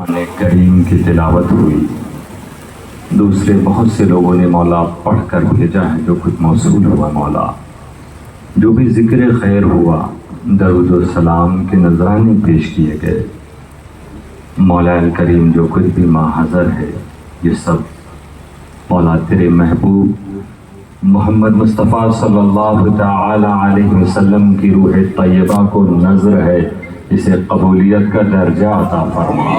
قرآن کریم کی تلاوت ہوئی، دوسرے بہت سے لوگوں نے مولا پڑھ کر بھیجا ہے جو کچھ موصول ہوا مولا، جو بھی ذکر خیر ہوا، درود و سلام کے نذرانے پیش کیے گئے، مولا کریم جو کچھ بھی ماحضر ہے یہ سب مولا تیرے محبوب محمد مصطفیٰ صلی اللہ تعالی علیہ وسلم کی روح طیبہ کو نظر ہے، اسے قبولیت کا درجہ عطا فرما۔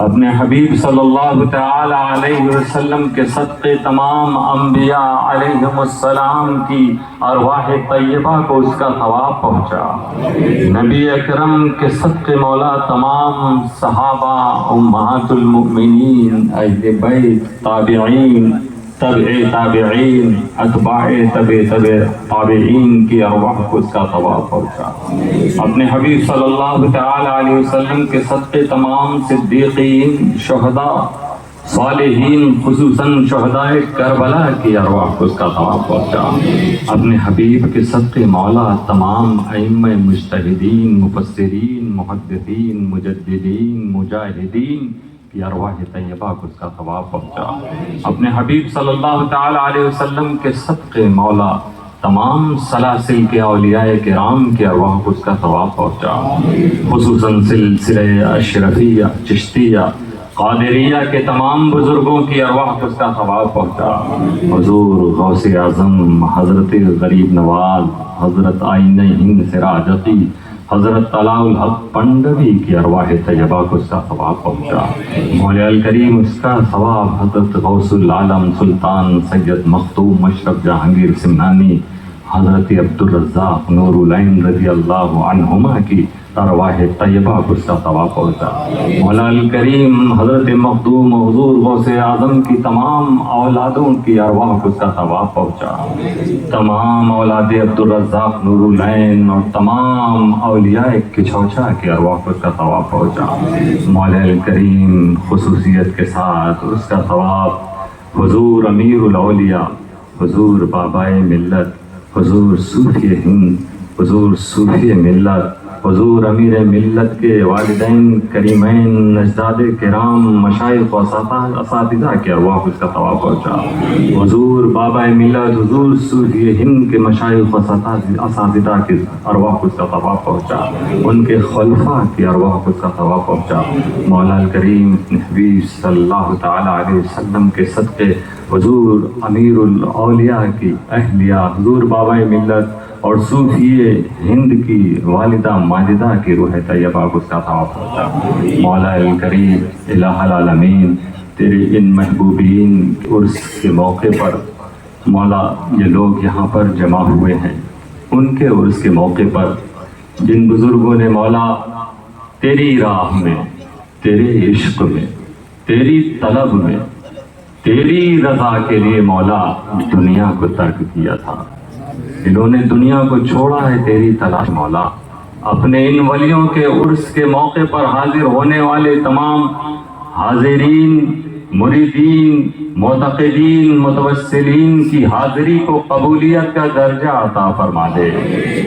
اپنے حبیب صلی اللہ تعالی علیہ وسلم کے صدقے تمام انبیاء علیہم السلام کی ارواح طیبہ کو اس کا ثواب پہنچا۔ نبی اکرم کے صدقے مولا تمام صحابہ، امہات المؤمنین، اہل بیت، تابعین، تبع تابعین، اتباع تبع تابعین کی ارواح کو اس کا ثواب پہنچا۔ اپنے حبیب صلی اللہ تعالی علیہ وسلم کے صدقے تمام صدیقین، شہداء، صالحین، خصوصاً شہداء کربلا کی ارواح کو اس کا ثواب پہنچا۔ اپنے حبیب کے صدقے مولا تمام ائمہ مجتہدین، مفسرین، محدثین، مجددین، مجاہدین کی ارواح طیبہ کو اس کا ثواب پہنچا۔ اپنے حبیب صلی اللہ تعالی علیہ وسلم کے صدقے مولا تمام سلاسل کے اولیاء کرام کی ارواح کو اس کا ثواب پہنچا، خصوصاً سلسلہ اشرفیہ، چشتیہ، قادریہ کے تمام بزرگوں کی ارواح کو اس کا ثواب پہنچا۔ حضور غوث اعظم حضرت غریب نواز، حضرت آئینہ ہند سراجقی، حضرت طلال الحق پنڈوی کی ارواح طیبہ کو اس کا ثواب پہنچا۔ مولا کریم اس کا ثواب حضرت غوث العالم سلطان سید مختوم مشرف جہانگیر سمنانی، حضرت عبدالرزاق نور العین رضی اللہ عنہما کی ارواح طیبہ کو اس کا ثواب پہنچا۔ مولا کریم حضرت مخدوم حضور غوث اعظم کی تمام اولادوں کی ارواح کو اس کا ثواب پہنچا۔ تمام اولاد عبدالرزاق نور العین اور تمام اولیاء کچھوچا کی ارواح کو اس کا ثواب پہنچا۔ مولا کریم خصوصیت کے ساتھ اس کا ثواب حضور امیر الاولیاء، حضور بابائے ملت، حضور صوفی ہند، حضور صوفی ملت، حضور امیر ملت کے والدین کریمین، اجداد کرام، مشائخ و اساتذہ کے ارواح کو اس کا ثواب پہنچا۔ حضور بابا ملت، حضور صوفی ہند کے مشائخ و اساتذہ کے ارواح کو اس کا ثواب پہنچا، ان کے خلفاء کی ارواح کو اس کا ثواب پہنچا۔ مولا کریم حبیب صلی اللہ تعالی علیہ وسلم کے صدقے حضور امیر الاولیاء کی اہلیہ، حضور بابا ملت اور صوفی ہند کی والدہ ماجدہ کی روح طیبہ کو اس کا ثواب پہنچا۔ مولا کریم الہ العالمین تیرے ان محبوبین عرس کے موقع پر مولا یہ لوگ یہاں پر جمع ہوئے ہیں، ان کے عرس کے موقع پر جن بزرگوں نے مولا تیری راہ میں، تیرے عشق میں، تیری طلب میں، تیری رضا کے لیے مولا دنیا کو ترک کیا تھا، انہوں نے دنیا کو چھوڑا ہے تیری تلاش مولا۔ اپنے ان ولیوں کے عرس کے موقع پر حاضر ہونے والے تمام حاضرین، مریدین، معتقدین، متوسلین کی حاضری کو قبولیت کا درجہ عطا فرما دے۔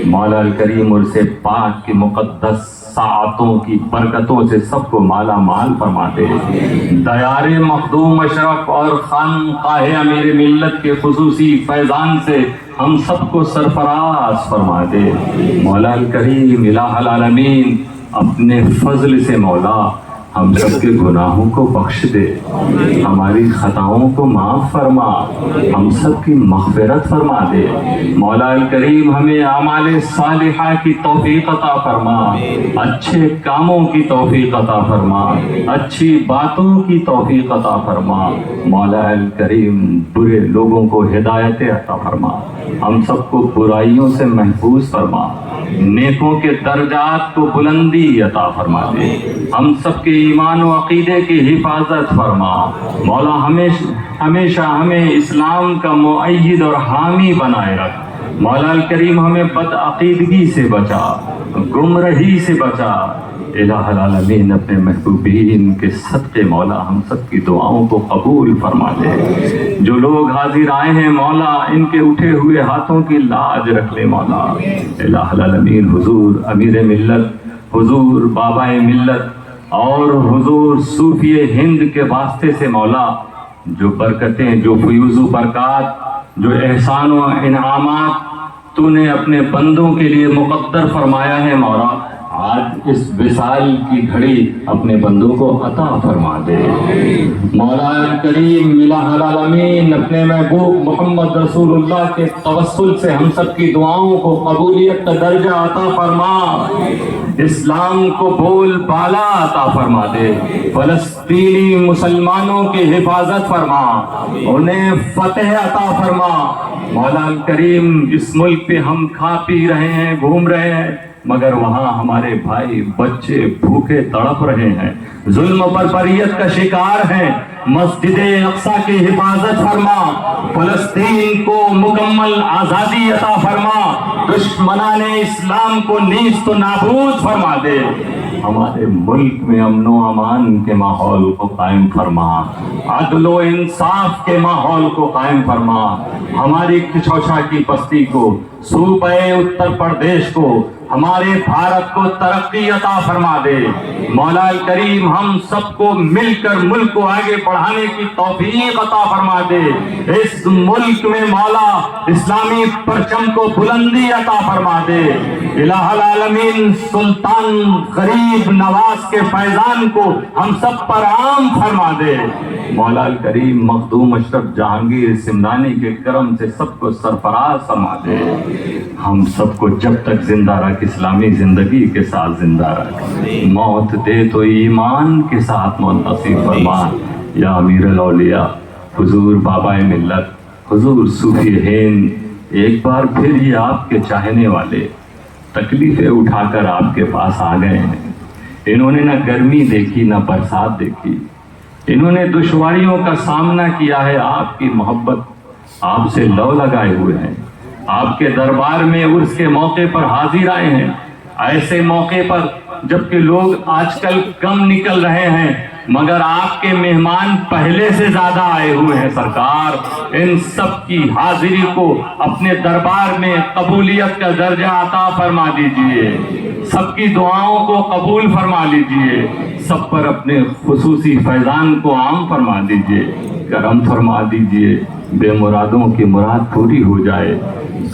مولا کریم عرس پاک کی مقدس ساعتوں کی برکتوں سے سب کو مالا مال فرما دے۔ دیار مخدوم اشرف اور خانقاہ امیر ملت کے خصوصی فیضان سے ہم سب کو سرفراز فرما دے۔ مولا کریم الہ العالمین اپنے فضل سے مولا ہم سب کے گناہوں کو بخش دے، ہماری خطاؤں کو معاف فرما، ہم سب کی مغفرت فرما دے۔ مولا کریم ہمیں اعمال صالحہ کی توفیق عطا فرما، اچھے کاموں کی توفیق عطا فرما، اچھی باتوں کی توفیق عطا فرما۔ مولا کریم برے لوگوں کو ہدایت عطا فرما، ہم سب کو برائیوں سے محفوظ فرما، نیکوں کے درجات کو بلندی عطا فرما دے، ہم سب کے ایمان و عقیدے کی حفاظت فرما۔ مولا ہمیشہ ہمیں اسلام کا مؤید اور حامی بنائے رکھ۔ مولا کریم ہمیں بد عقیدگی سے بچا، گمراہی سے بچا۔ الہ العالمین اپنے محبوبین کے صدقے مولا ہم سب کی دعاؤں کو قبول فرما دے۔ جو لوگ حاضر آئے ہیں مولا ان کے اٹھے ہوئے ہاتھوں کی لاج رکھ لے مولا۔ الہ العالمین حضور امیر ملت، حضور بابا ملت، اور حضور صوفی ہند کے واسطے سے مولا جو برکتیں، جو فیوز و برکات، جو احسان و انعامات تو نے اپنے بندوں کے لیے مقدر فرمایا ہے مولا، آج اس وصال کی گھڑی اپنے بندوں کو عطا فرما دے۔ مولا کریم الہ العالمین اپنے محبوب محمد رسول اللہ کے توسل سے ہم سب کی دعاؤں کو قبولیت کا درجہ عطا فرما، اسلام کو بول بالا عطا فرما دے، فلسطینی مسلمانوں کی حفاظت فرما، انہیں فتح عطا فرما۔ مولا کریم اس ملک پہ ہم کھا پی رہے ہیں، گھوم رہے ہیں، مگر وہاں ہمارے بھائی بچے بھوکے تڑپ رہے ہیں، ظلم و بربریت کا شکار ہیں۔ مسجد اقصی کی حفاظت فرما، فلسطین کو مکمل آزادی عطا فرما، دشمنان اسلام کو نیست و نابود فرما دے، ہمارے ملک میں امن و امان کے ماحول کو قائم فرما، عدل و انصاف کے ماحول کو قائم فرما، ہماری کچھوچا کی بستی کو، صوبہ اتر پردیش کو، ہمارے بھارت کو ترقی عطا فرما دے۔ مولا کریم ہم سب کو مل کر ملک کو آگے بڑھانے کی توفیق عطا فرما دے، اس ملک میں مولا اسلامی پرچم کو بلندی عطا فرما دے، الہ العالمین سلطان غریب نواز کے فیضان کو ہم سب پر عام فرما دے۔ مولا کریم مخدوم اشرف جہانگیر سمنانی کے کرم سے سب کو سرفراز فرما دے، ہم سب کو جب تک زندہ رکھ اسلامی زندگی کے ساتھ زندہ رکھ، موت دے تو ایمان کے ساتھ موت نصیب فرما۔ یا امیر الاولیاء حضور بابا ملت، حضور صوفی ہند، ایک بار پھر یہ آپ کے چاہنے والے تکلیفیں اٹھا کر آپ کے پاس آ گئے ہیں۔ انہوں نے نہ گرمی دیکھی نہ برسات دیکھی، انہوں نے دشواریوں کا سامنا کیا ہے، آپ کی محبت آپ سے لو لگائے ہوئے ہیں، آپ کے دربار میں عرس کے موقع پر حاضر آئے ہیں، ایسے موقع پر جبکہ لوگ آج کل کم نکل رہے ہیں مگر آپ کے مہمان پہلے سے زیادہ آئے ہوئے ہیں۔ سرکار ان سب کی حاضری کو اپنے دربار میں قبولیت کا درجہ عطا فرما دیجئے، سب کی دعاؤں کو قبول فرما لیجئے، سب پر اپنے خصوصی فیضان کو عام فرما دیجئے، کرم فرما دیجئے، بے مرادوں کی مراد پوری ہو جائے،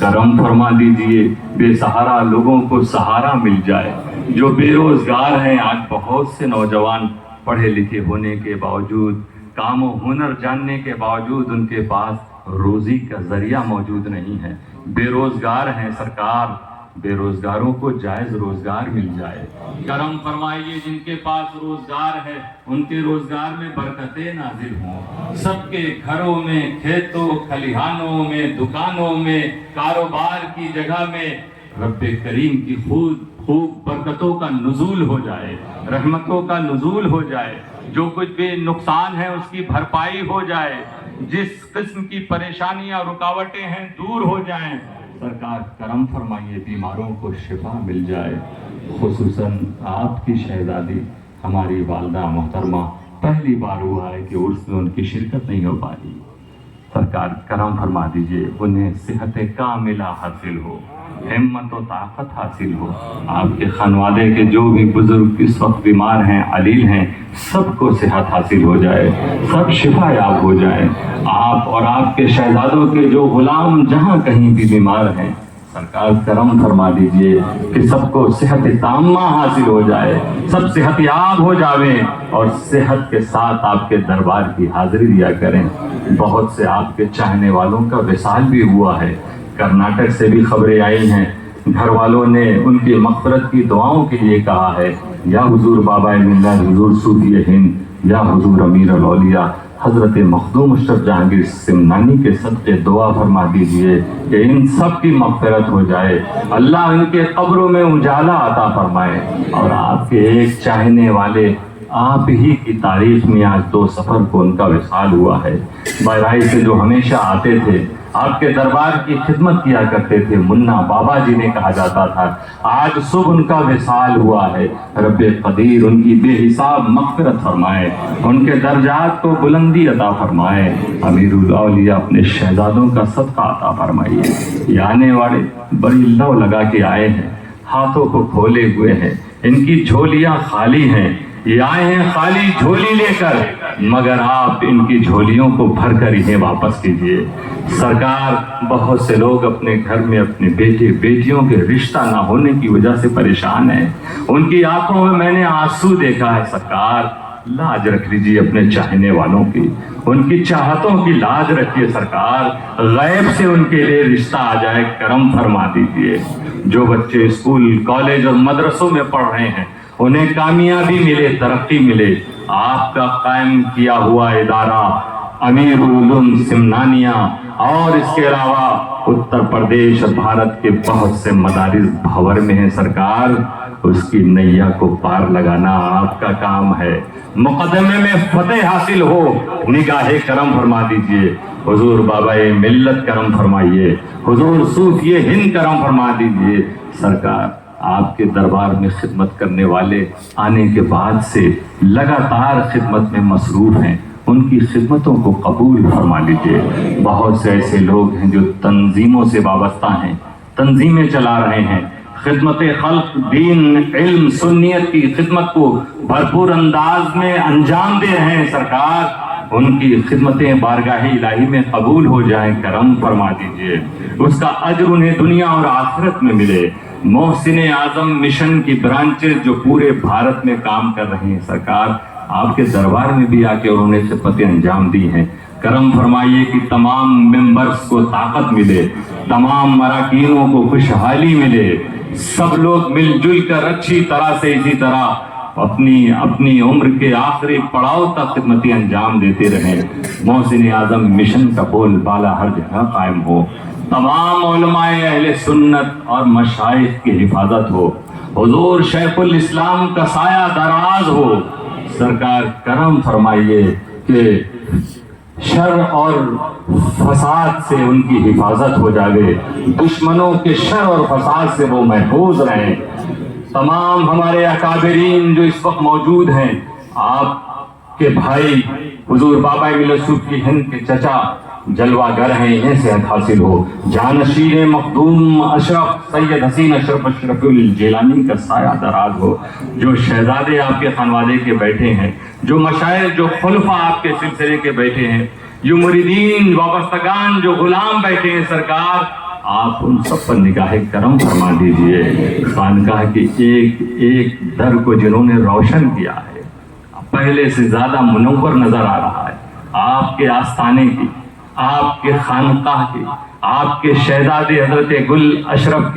کرم فرما دیجئے، بے سہارا لوگوں کو سہارا مل جائے، جو بے روزگار ہیں، آج بہت سے نوجوان پڑھے لکھے ہونے کے باوجود، کام و ہنر جاننے کے باوجود ان کے پاس روزی کا ذریعہ موجود نہیں ہے، بے روزگار ہیں۔ سرکار بے روزگاروں کو جائز روزگار مل جائے، کرم فرمائیے، جن کے پاس روزگار ہے ان کے روزگار میں برکتیں نازل ہوں، سب کے گھروں میں، کھیتوں کھلیہانوں میں، دکانوں میں، کاروبار کی جگہ میں رب کریم کی خوب برکتوں کا نزول ہو جائے، رحمتوں کا نزول ہو جائے، جو کچھ بھی نقصان ہے اس کی بھرپائی ہو جائے، جس قسم کی پریشانیاں رکاوٹیں ہیں دور ہو جائیں۔ سرکار کرم فرمائیے، بیماروں کو شفا مل جائے، خصوصاً آپ کی شہزادی ہماری والدہ محترمہ پہلی بار ہوا ہے کہ عرس میں ان کی شرکت نہیں ہو پائی، سرکار کرم فرما دیجئے، انہیں صحت کاملہ حاصل ہو، ہمت و طاقت حاصل ہو، آپ کے خانوادے کے جو بھی بزرگ اس وقت بیمار ہیں، علیل ہیں، سب کو صحت حاصل ہو جائے، سب شفا یاب ہو جائیں، آپ اور آپ کے شہزادوں کے جو غلام جہاں کہیں بھی بیمار ہیں، سرکار کرم فرما دیجئے کہ سب کو صحت تامہ حاصل ہو جائے، سب صحت یاب ہو جاویں اور صحت کے ساتھ آپ کے دربار کی حاضری دیا کریں۔ بہت سے آپ کے چاہنے والوں کا وصال بھی ہوا ہے، کرناٹک سے بھی خبریں آئی ہیں، گھر والوں نے ان کی مغفرت کی دعاؤں کے لیے کہا ہے، یا حضور بابا ملت، حضور صوفی ہند، یا حضور امیر الاولیاء حضرت مخدوم اشرف جہانگیر سمنانی کے صدقے دعا فرما دیجئے کہ ان سب کی مغفرت ہو جائے، اللہ ان کے قبروں میں اجالا عطا فرمائے، اور آپ کے ایک چاہنے والے آپ ہی کی تاریخ میں آج 2 سفر کو ان کا وصال ہوا ہے، بہرائی سے جو ہمیشہ آتے تھے، آپ کے دربار کی خدمت کیا کرتے تھے، منا بابا جی نے کہا جاتا تھا، آج صبح ان کا وصال ہوا ہے۔ رب قدیر ان کی بے حساب مغفرت فرمائے، ان کے درجات کو بلندی عطا فرمائے، امیر الاولیاء اپنے شہزادوں کا صدقہ عطا فرمائیے۔ یہ آنے والے بڑی لو لگا کے آئے ہیں، ہاتھوں کو کھولے ہوئے ہیں، ان کی جھولیاں خالی ہیں، یہ آئے ہیں خالی جھولی لے کر، مگر آپ ان کی جھولیوں کو بھر کر انہیں واپس کیجیے۔ سرکار، بہت سے لوگ اپنے گھر میں اپنے بیٹے بیٹیوں کے رشتہ نہ ہونے کی وجہ سے پریشان ہیں، ان کی آنکھوں میں نے آنسو دیکھا ہے۔ سرکار، لاج رکھ لیجیے اپنے چاہنے والوں کی، ان کی چاہتوں کی لاج رکھیے۔ سرکار، غیب سے ان کے لیے رشتہ آ جائے، کرم فرما دیجیے۔ جو بچے اسکول، کالج اور مدرسوں میں پڑھ رہے ہیں انہیں کامیابی ملے، ترقی ملے۔ آپ کا قائم کیا ہوا ادارہ امیر العلوم سمنانیہ اور اس کے علاوہ اتر پردیش اور بھارت کے بہت سے مدارس بھور میں ہیں۔ سرکار، اس کی نیا کو پار لگانا آپ کا کام ہے۔ مقدمے میں فتح حاصل ہو، نگاہ کرم فرما دیجئے۔ حضور بابا ملت کرم فرمائیے، حضور صوفی ہند کرم فرما دیجئے۔ سرکار، آپ کے دربار میں خدمت کرنے والے آنے کے بعد سے لگاتار خدمت میں مصروف ہیں، ان کی خدمتوں کو قبول فرما لیجئے۔ بہت سے ایسے لوگ ہیں جو تنظیموں سے وابستہ ہیں، تنظیمیں چلا رہے ہیں، خدمت خلق، دین، علم، سنیت کی خدمت کو بھرپور انداز میں انجام دے رہے ہیں۔ سرکار، ان کی خدمتیں بارگاہ الہی میں قبول ہو جائیں، کرم فرما دیجئے، اس کا اجر انہیں دنیا اور آخرت میں ملے۔ محسن اعظم مشن کی برانچز جو پورے بھارت میں کام کر رہے ہیں، سرکار آپ کے دربار میں بھی آ کے انہوں نے خدمتیں انجام دی ہیں، کرم فرمائیے کہ تمام ممبرز کو طاقت ملے، تمام اراکینوں کو خوشحالی ملے، سب لوگ مل جل کر اچھی طرح سے اسی طرح اپنی عمر کے آخری پڑاؤ تک خدمتیں انجام دیتے رہیں۔ محسن اعظم مشن کا بول بالا ہر جگہ قائم ہو، تمام علماء اہل سنت اور مشائخ کی حفاظت ہو، حضور شیخ الاسلام کا سایہ دراز ہو۔ سرکار، کرم فرمائیے کہ شر اور فساد سے ان کی حفاظت ہو جائے، دشمنوں کے شر اور فساد سے وہ محفوظ رہیں۔ تمام ہمارے اکابرین جو اس وقت موجود ہیں، آپ کے بھائی حضور بابا ملت صوفی ہند کے چچا جلوہ گر ہیں، انہیں صحت حاصل ہو۔ جانشین مخدوم اشرف سید حسین اشرف اشرف الجیلانی کا سایہ دراز ہو، جو شہزادے آپ کے خانوادے کے بیٹھے ہیں، جو مشائخ، جو خلفاء آپ کے سلسلے کے بیٹھے ہیں، جو مریدین وابستگان، جو غلام بیٹھے ہیں، سرکار آپ ان سب پر نگاہ کرم فرما دیجئے۔ خانقاہ کے ایک ایک در کو جنہوں نے روشن کیا ہے، پہلے سے زیادہ منور نظر آ رہا ہے۔ آپ کے آستانے کی، آپ کے خانقاہ کی، آپ کے شہزادے حضرت گل اشرف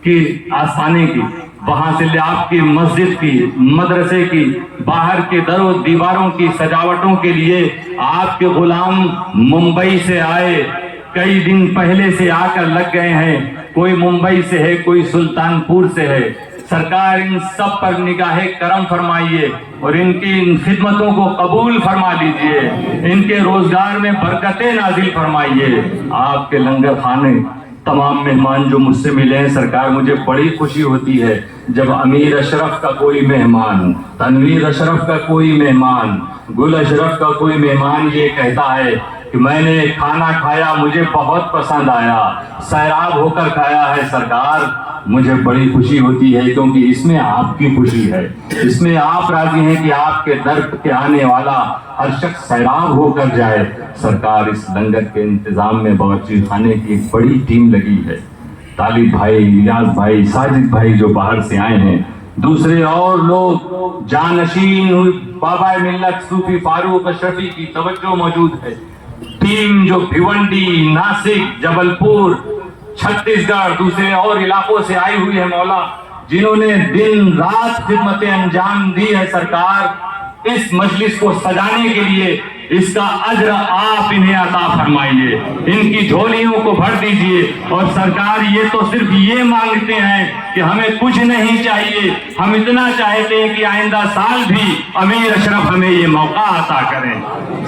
کی آستانے کی، وہاں سے لے آپ کی مسجد کی، مدرسے کی، باہر کے در و دیواروں کی سجاوٹوں کے لیے آپ کے غلام ممبئی سے آئے، کئی دن پہلے سے آ کر لگ گئے ہیں، کوئی ممبئی سے ہے، کوئی سلطان پور سے ہے۔ سرکار، ان سب پر نگاہ کرم فرمائیے اور ان کی ان خدمتوں کو قبول فرما لیجئے، ان کے روزگار میں برکتیں نازل فرمائیے۔ آپ کے لنگر خانے، تمام مہمان جو مجھ سے ملے ہیں، سرکار مجھے بڑی خوشی ہوتی ہے جب امیر اشرف کا کوئی مہمان، تنویر اشرف کا کوئی مہمان، گل اشرف کا کوئی مہمان یہ کہتا ہے کہ میں نے کھانا کھایا، مجھے بہت پسند آیا، سیراب ہو کر کھایا ہے۔ سرکار، مجھے بڑی خوشی ہوتی ہے کیونکہ اس میں آپ کی خوشی ہے، اس میں آپ راضی ہیں کہ آپ کے در کے آنے والا ہر شخص سیراب ہو کر جائے۔ سرکار، اس لنگر کے انتظام میں باورچی خانے کی ایک بڑی ٹیم لگی ہے، طالب بھائی، ریاض بھائی، ساجد بھائی جو باہر سے آئے ہیں، دوسرے اور لوگ، جانشین بابا ملت صوفی فاروق اشرفی کی توجہ موجود ہے، ٹیم جو بھیونڈی، ناسک، جبل پور، چھتیس گڑھ، دوسرے اور علاقوں سے آئی ہوئی ہے مولا، جنہوں نے دن رات خدمتیں انجام دی ہے۔ سرکار، اس مجلس کو سجانے کے لیے اس کا اجر آپ انہیں عطا فرمائیے، ان کی جھولیوں کو بھر دیجئے۔ اور سرکار، یہ تو صرف یہ مانگتے ہیں کہ ہمیں کچھ نہیں چاہیے، ہم اتنا چاہتے ہیں کہ آئندہ سال بھی امیر اشرف ہمیں یہ موقع عطا کریں۔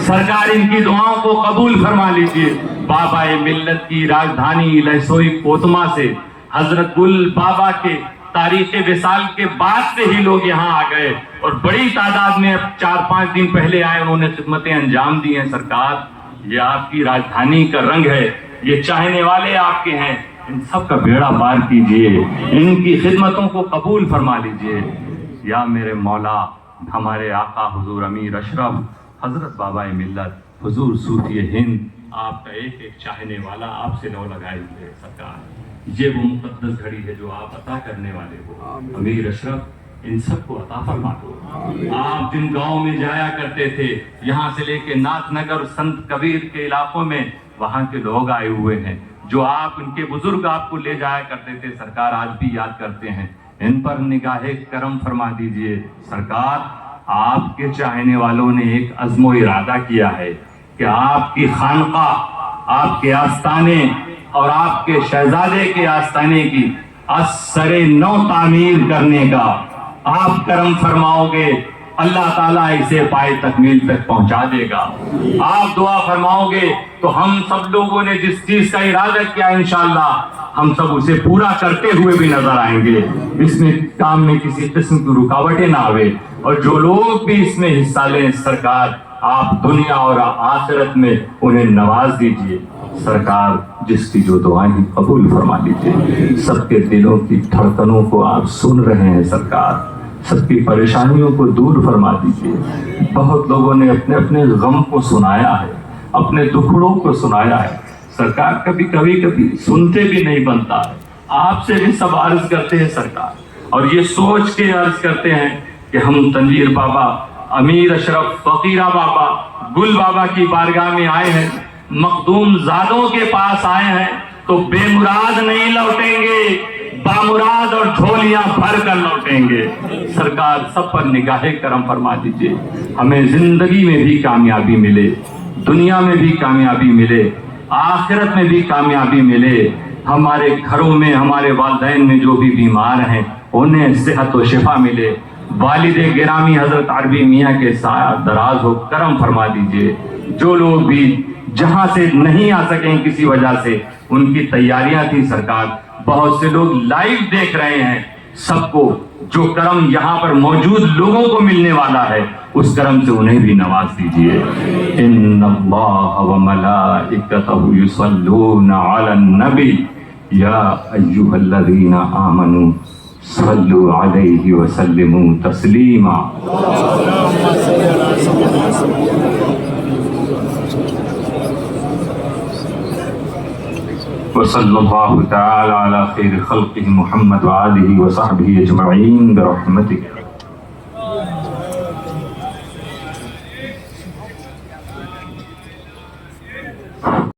سرکار، ان کی دعاؤں کو قبول فرما لیجئے۔ بابا ملت کی راجدھانی لہسوئی کوتما سے حضرت گل بابا کے تاریخ وصال کے بعد سے ہی لوگ یہاں آ گئے اور بڑی تعداد میں اب 4-5 دن پہلے آئے، انہوں نے خدمتیں انجام دی ہیں۔ سرکار، یہ آپ کی راجدھانی کا رنگ ہے، یہ چاہنے والے آپ کے ہیں، ان سب کا بیڑا پار کیجئے، ان کی خدمتوں کو قبول فرما لیجئے۔ یا میرے مولا، ہمارے آقا حضور امیر اشرف حضرت بابا ملت حضور صوفی ہند آپ کا ایک ایک چاہنے والا آپ سے لو لگائے ہوئے ہے سرکار۔ یہ وہ مقدس گھڑی ہے جو آپ عطا کرنے والے ہو امیر اشرف، ان سب کو عطا فرما دو۔ آپ جن گاؤں میں جایا کرتے تھے، یہاں سے لے کے ناتھ نگر سنت کبیر کے علاقوں میں، وہاں کے لوگ آئے ہوئے ہیں جو آپ ان کے بزرگ آپ کو لے جایا کرتے تھے، سرکار آج بھی یاد کرتے ہیں۔ ان پر نگاہ کرم فرما دیجئے سرکار۔ آپ کے چاہنے والوں نے ایک عزم و ارادہ کیا ہے کہ آپ کی خانقاہ، آپ کے آستانے اور آپ کے شہزادے کے آستانے کی سر نو تعمیر کرنے کا آپ کرم فرماؤ گے، اللہ تعالیٰ اسے پائے تکمیل تک پہنچا دے گا۔ آپ دعا فرماؤ گے تو ہم سب لوگوں نے جس چیز کا ارادہ کیا انشاءاللہ ہم سب اسے پورا کرتے ہوئے بھی نظر آئیں گے۔ اس میں کام میں کسی قسم کی رکاوٹیں نہ آوے، اور جو لوگ بھی اس میں حصہ لیں سرکار، آپ دنیا اور آخرت میں انہیں نواز دیجئے سرکار۔ جس کی جو دعائیں قبول فرما لیجئے، سب کے دلوں کی دھڑکنوں کو آپ سن رہے ہیں سرکار، سب کی پریشانیوں کو دور فرما دیجئے۔ بہت لوگوں نے اپنے اپنے غم کو سنایا ہے، اپنے دکھڑوں کو سنایا ہے سرکار، کبھی کبھی سنتے بھی نہیں بنتا ہے۔ آپ سے بھی سب عرض کرتے ہیں سرکار، اور یہ سوچ کے عرض کرتے ہیں کہ ہم تنویر بابا، امیر اشرف، فقیرہ بابا، گل بابا کی بارگاہ میں آئے ہیں، مخدوم زادوں کے پاس آئے ہیں، تو بے مراد نہیں لوٹیں گے، بامراد اور جھولیاں بھر کر لوٹیں گے سرکار۔ سب پر نگاہ کرم فرما دیجئے، ہمیں زندگی میں بھی کامیابی ملے، دنیا میں بھی کامیابی ملے، آخرت میں بھی کامیابی ملے۔ ہمارے گھروں میں، ہمارے والدین میں جو بھی بیمار ہیں انہیں صحت و شفا ملے۔ والد گرامی حضرت عربی میاں کے سایہ دراز ہو، کرم فرما دیجئے۔ جو لوگ بھی جہاں سے نہیں آ سکیں کسی وجہ سے، ان کی تیاریاں تھی سرکار، بہت سے لوگ لائیو دیکھ رہے ہیں، سب کو جو کرم یہاں پر موجود لوگوں کو ملنے والا ہے اس کرم سے انہیں بھی نواز دیجئے۔ ان اللہ وملائکتہ یصلون علی النبی یا ایھا الذین آمنوا صلوا علیہ وسلموا تسلیما۔ وصلی اللہ تعالی علی خیر خلقہ محمد وآلہ وصحبہ اجمعین برحمتک۔